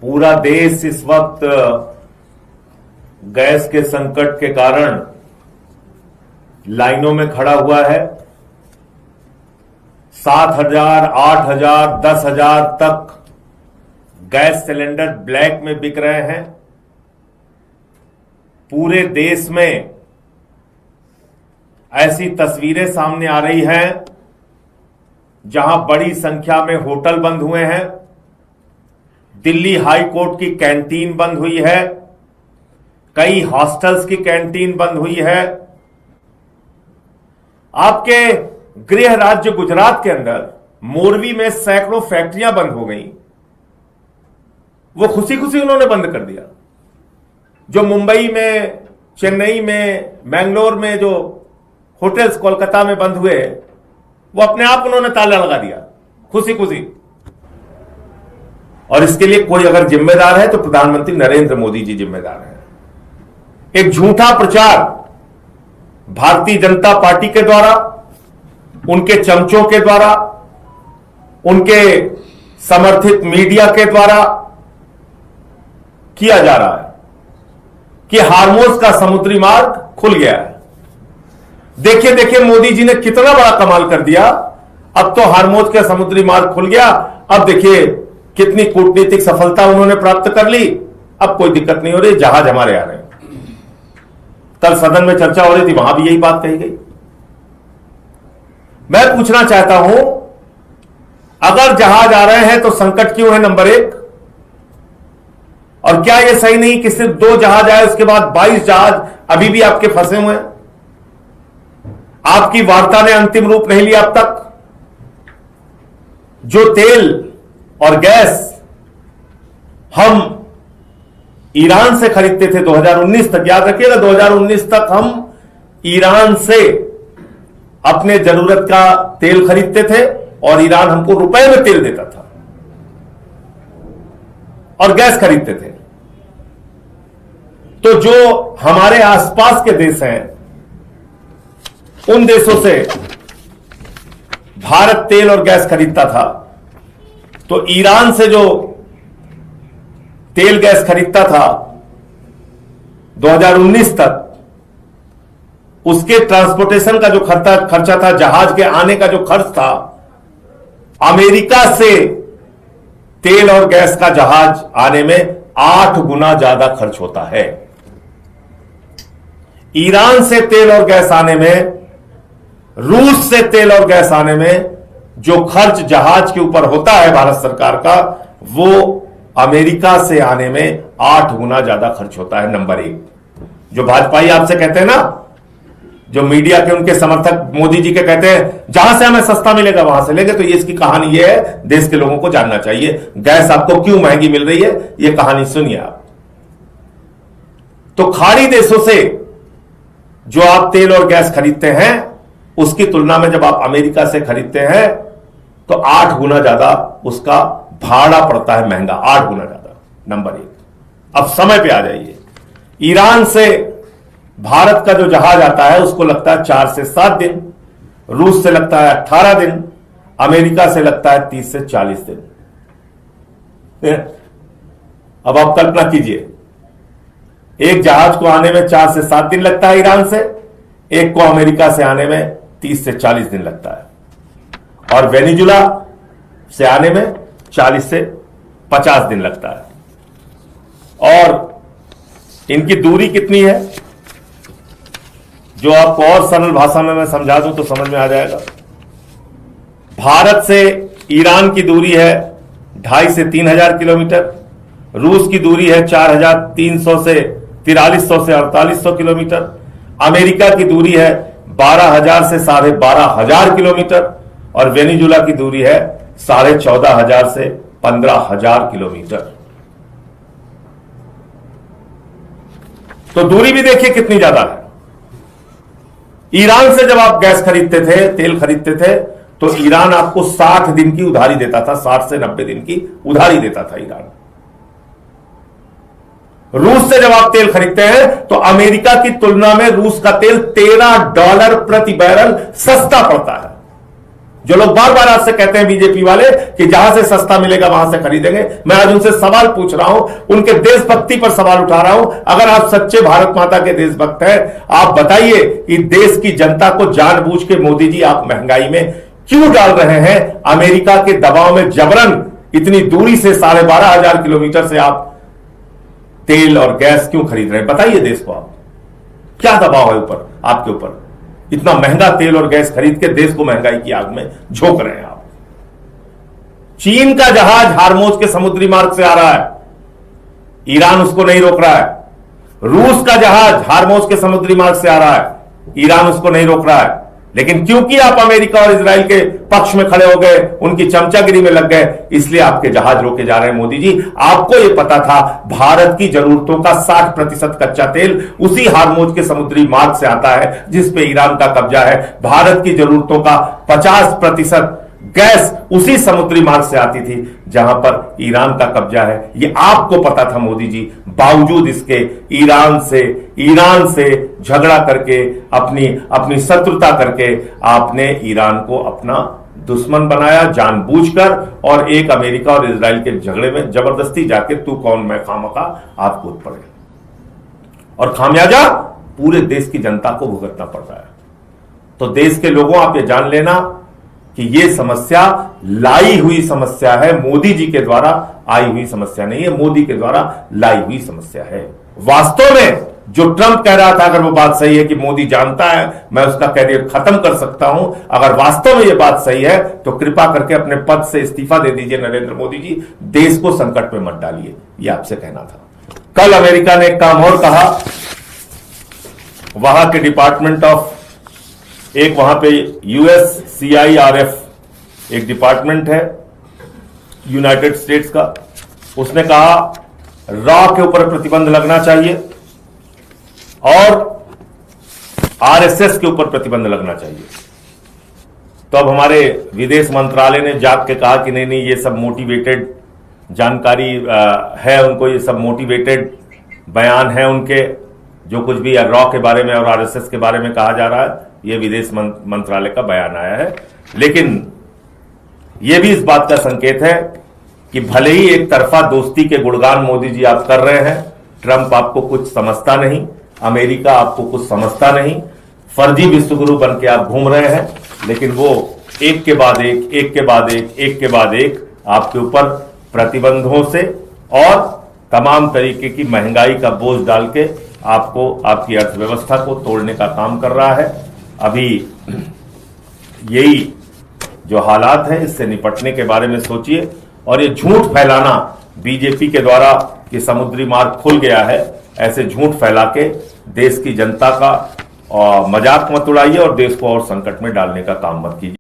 पूरा देश इस वक्त गैस के संकट के कारण लाइनों में खड़ा हुआ है। 7,000, 8,000, 10,000 तक गैस सिलेंडर ब्लैक में बिक रहे हैं। पूरे देश में ऐसी तस्वीरें सामने आ रही हैं जहां बड़ी संख्या में होटल बंद हुए हैं। दिल्ली हाई कोर्ट की कैंटीन बंद हुई है, कई हॉस्टल्स की कैंटीन बंद हुई है। आपके गृह राज्य गुजरात के अंदर मोरवी में सैकड़ों फैक्ट्रियां बंद हो गई। वो खुशी खुशी उन्होंने बंद कर दिया। जो मुंबई में, चेन्नई में, मैंगलोर में जो होटल्स कोलकाता में बंद हुए, वो अपने आप उन्होंने ताला लगा दिया खुशी खुशी। और इसके लिए कोई अगर जिम्मेदार है तो प्रधानमंत्री नरेंद्र मोदी जी जिम्मेदार हैं। एक झूठा प्रचार भारतीय जनता पार्टी के द्वारा, उनके चमचों के द्वारा, उनके समर्थित मीडिया के द्वारा किया जा रहा है कि हार्मोज का समुद्री मार्ग खुल गया है। देखिए देखिए मोदी जी ने कितना बड़ा कमाल कर दिया। अब तो हार्मोज का समुद्री मार्ग खुल गया। अब देखिए कितनी कूटनीतिक सफलता उन्होंने प्राप्त कर ली। अब कोई दिक्कत नहीं हो रही, जहाज हमारे आ रहे हैं। कल सदन में चर्चा हो रही थी, वहां भी यही बात कही गई। मैं पूछना चाहता हूं, अगर जहाज आ रहे हैं तो संकट क्यों है? नंबर एक। और क्या यह सही नहीं कि सिर्फ 2 जहाज आए, उसके बाद 22 जहाज अभी भी आपके फंसे हुए हैं? आपकी वार्ता ने अंतिम रूप नहीं लिया अब तक। जो तेल और गैस हम ईरान से खरीदते थे 2019 तक, याद रखिएगा 2019 तक हम ईरान से अपने जरूरत का तेल खरीदते थे और ईरान हमको रुपए में तेल देता था और गैस खरीदते थे। तो जो हमारे आसपास के देश हैं, उन देशों से भारत तेल और गैस खरीदता था। तो ईरान से जो तेल गैस खरीदता था 2019 तक, उसके ट्रांसपोर्टेशन का जो खर्चा था, जहाज के आने का जो खर्च था, अमेरिका से तेल और गैस का जहाज आने में 8 गुना ज्यादा खर्च होता है। ईरान से तेल और गैस आने में, रूस से तेल और गैस आने में जो खर्च जहाज के ऊपर होता है भारत सरकार का, वो अमेरिका से आने में 8 गुना ज्यादा खर्च होता है। नंबर एक। जो भाजपाई आपसे कहते हैं ना, जो मीडिया के उनके समर्थक मोदी जी के कहते हैं जहां से हमें सस्ता मिलेगा वहां से लेंगे, तो ये इसकी कहानी ये है, देश के लोगों को जानना चाहिए गैस आपको क्यों महंगी मिल रही है। ये कहानी सुनिए आप। तो खाड़ी देशों से जो आप तेल और गैस खरीदते हैं, उसकी तुलना में जब आप अमेरिका से खरीदते हैं तो 8 गुना ज्यादा उसका भाड़ा पड़ता है, महंगा 8 गुना ज्यादा। नंबर एक। अब समय पे आ जाइए। ईरान से भारत का जो जहाज आता है उसको लगता है 4 से 7 दिन, रूस से लगता है 18 दिन, अमेरिका से लगता है 30 से 40 दिन। अब आप कल्पना कीजिए, एक जहाज को आने में 4 से 7 दिन लगता है ईरान से, एक को अमेरिका से आने में 30 से 40 दिन लगता है, और वेनेजुला से आने में 40 से 50 दिन लगता है। और इनकी दूरी कितनी है, जो आपको और सरल भाषा में मैं समझा दूं तो समझ में आ जाएगा। भारत से ईरान की दूरी है 2,500 से 3,000 किलोमीटर, रूस की दूरी है 4,300 से 4,300 से 4,800 किलोमीटर, अमेरिका की दूरी है 12,000 से 12,500 किलोमीटर, और वेनेजुला की दूरी है 14,500 से 15,000 किलोमीटर। तो दूरी भी देखिए कितनी ज्यादा है। ईरान से जब आप गैस खरीदते थे, तेल खरीदते थे, तो ईरान आपको 60 दिन की उधारी देता था, 60 से 90 दिन की उधारी देता था ईरान। रूस से जब आप तेल खरीदते हैं तो अमेरिका की तुलना में रूस का तेल $13 प्रति बैरल सस्ता पड़ता है। जो लोग बार बार आज से कहते हैं बीजेपी वाले कि जहां से सस्ता मिलेगा वहां से खरीदेंगे, मैं आज उनसे सवाल पूछ रहा हूं, उनके देशभक्ति पर सवाल उठा रहा हूं। अगर आप सच्चे भारत माता के देशभक्त हैं, आप बताइए कि देश की जनता को जानबूझ के मोदी जी आप महंगाई में क्यों डाल रहे हैं? अमेरिका के दबाव में जबरन इतनी दूरी से 12,500 किलोमीटर से आप तेल और गैस क्यों खरीद रहे हैं? बताइए देश को आप, क्या दबाव है ऊपर आपके ऊपर? इतना महंगा तेल और गैस खरीद के देश को महंगाई की आग में झोंक रहे हैं आप। चीन का जहाज हार्मोज के समुद्री मार्ग से आ रहा है, ईरान उसको नहीं रोक रहा है। रूस का जहाज हार्मोज के समुद्री मार्ग से आ रहा है, ईरान उसको नहीं रोक रहा है। लेकिन क्योंकि आप अमेरिका और इजराइल के पक्ष में खड़े हो गए, उनकी चमचागिरी में लग गए, इसलिए आपके जहाज रोके जा रहे हैं। मोदी जी, आपको यह पता था भारत की जरूरतों का 60% कच्चा तेल उसी हार्मोज के समुद्री मार्ग से आता है जिस पे ईरान का कब्जा है। भारत की जरूरतों का 50% गैस उसी समुद्री मार्ग से आती थी जहां पर ईरान का कब्जा है। यह आपको पता था मोदी जी, बावजूद इसके ईरान से झगड़ा करके, अपनी शत्रुता करके आपने ईरान को अपना दुश्मन बनाया जानबूझकर, और एक अमेरिका और इजराइल के झगड़े में जबरदस्ती जाके तू कौन मैं खामखा आप कूद पड़े, और खामियाजा पूरे देश की जनता को भुगतना पड़ रहा है। तो देश के लोगों, आप ये जान लेना कि यह समस्या लाई हुई समस्या है, मोदी जी के द्वारा आई हुई समस्या नहीं है, मोदी के द्वारा लाई हुई समस्या है। वास्तव में जो ट्रंप कह रहा था, अगर वो बात सही है कि मोदी जानता है मैं उसका कैरियर खत्म कर सकता हूं, अगर वास्तव में यह बात सही है तो कृपा करके अपने पद से इस्तीफा दे दीजिए नरेंद्र मोदी जी, देश को संकट में मत डालिए, यह आपसे कहना था। कल अमेरिका ने एक काम और कहा, वहां के डिपार्टमेंट ऑफ, एक वहां पे USCIRF एक डिपार्टमेंट है यूनाइटेड स्टेट्स का, उसने कहा रॉ के ऊपर प्रतिबंध लगना चाहिए और RSS के ऊपर प्रतिबंध लगना चाहिए। तो अब हमारे विदेश मंत्रालय ने जाग के कहा कि नहीं, ये सब मोटिवेटेड जानकारी है, उनको ये सब मोटिवेटेड बयान है उनके, जो कुछ भी रॉ के बारे में और RSS के बारे में कहा जा रहा है, यह विदेश मंत्रालय का बयान आया है। लेकिन यह भी इस बात का संकेत है कि भले ही एक तरफा दोस्ती के गुणगान मोदी जी आप कर रहे हैं, ट्रंप आपको कुछ समझता नहीं, अमेरिका आपको कुछ समझता नहीं, फर्जी विश्वगुरु बन के आप घूम रहे हैं, लेकिन वो एक के बाद एक आपके ऊपर प्रतिबंधों से और तमाम तरीके की महंगाई का बोझ डाल के आपको, आपकी अर्थव्यवस्था को तोड़ने का काम कर रहा है। अभी यही जो हालात है, इससे निपटने के बारे में सोचिए, और ये झूठ फैलाना बीजेपी के द्वारा कि समुद्री मार्ग खुल गया है, ऐसे झूठ फैला के देश की जनता का मजाक मत उड़ाइए और देश को और संकट में डालने का काम मत कीजिए।